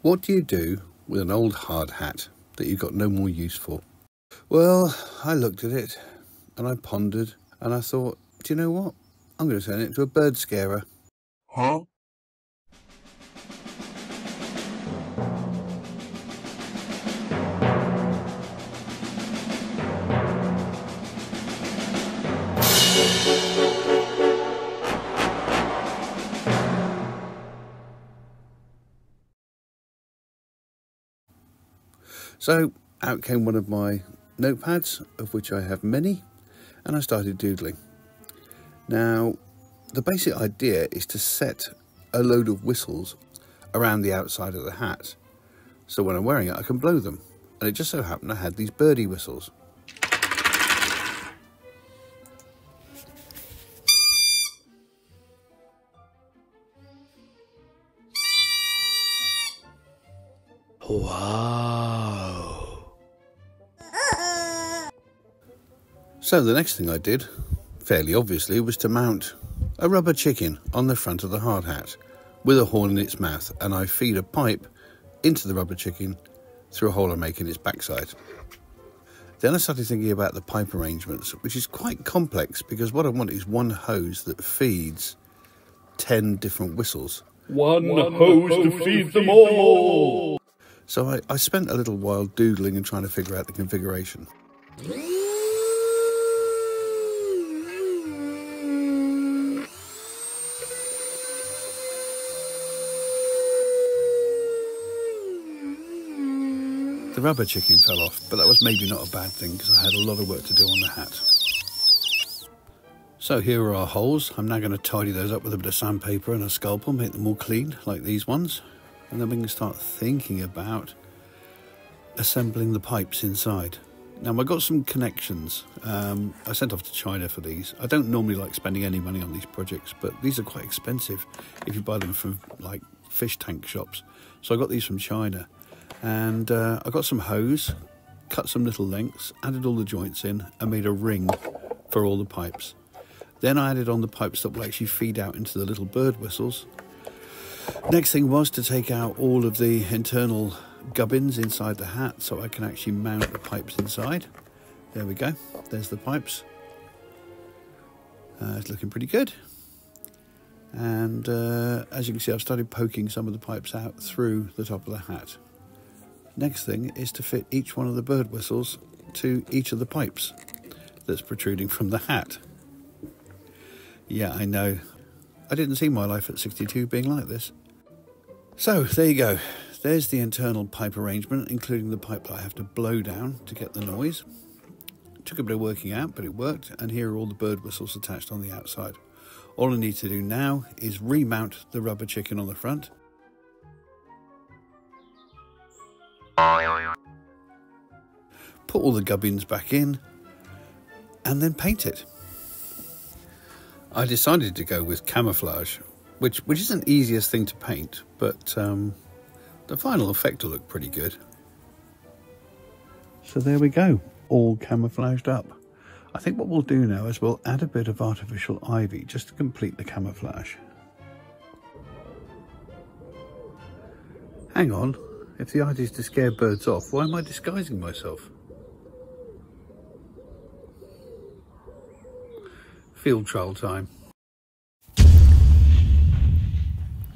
What do you do with an old hard hat that you've got no more use for? Well, I looked at it and I pondered and I thought, do you know what? I'm going to turn it into a bird scarer. Huh? So out came one of my notepads, of which I have many, and I started doodling. Now, the basic idea is to set a load of whistles around the outside of the hat. So when I'm wearing it, I can blow them. And it just so happened I had these birdie whistles. Wow. So the next thing I did, fairly obviously, was to mount a rubber chicken on the front of the hard hat with a horn in its mouth, and I feed a pipe into the rubber chicken through a hole I make in its backside. Then I started thinking about the pipe arrangements, which is quite complex because what I want is one hose that feeds 10 different whistles. One hose to feed them all. So I spent a little while doodling and trying to figure out the configuration. The rubber chicken fell off, but that was maybe not a bad thing because I had a lot of work to do on the hat. So here are our holes. I'm now going to tidy those up with a bit of sandpaper and a scalpel, make them all clean like these ones. And then we can start thinking about assembling the pipes inside. Now I've got some connections. I sent off to China for these. I don't normally like spending any money on these projects, but these are quite expensive if you buy them from like fish tank shops. So I got these from China. And I got some hose, cut some little lengths, added all the joints in and made a ring for all the pipes. Then I added on the pipes that will actually feed out into the little bird whistles. Next thing was to take out all of the internal gubbins inside the hat so I can actually mount the pipes inside. There we go, there's the pipes. It's looking pretty good. And as you can see, I've started poking some of the pipes out through the top of the hat. Next thing is to fit each one of the bird whistles to each of the pipes that's protruding from the hat. Yeah, I know. I didn't see my life at 62 being like this. So, there you go. There's the internal pipe arrangement, including the pipe that I have to blow down to get the noise. It took a bit of working out, but it worked. And here are all the bird whistles attached on the outside. All I need to do now is remount the rubber chicken on the front. Put all the gubbins back in and then paint it. I decided to go with camouflage, which isn't the easiest thing to paint, but the final effect will look pretty good. So there we go, all camouflaged up. I think what we'll do now is we'll add a bit of artificial ivy just to complete the camouflage. Hang on, if the idea is to scare birds off, why am I disguising myself? Field trial time.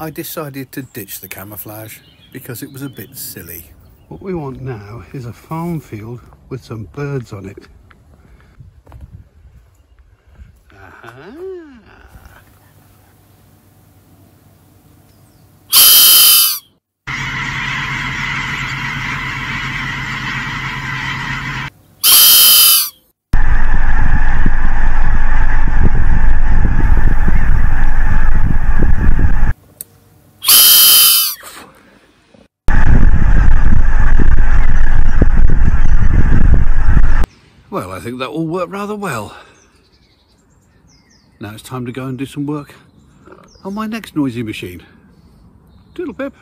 I decided to ditch the camouflage because it was a bit silly. What we want now is a farm field with some birds on it. Aha. Well, I think that all worked rather well. Now it's time to go and do some work on my next noisy machine. Toodle pip.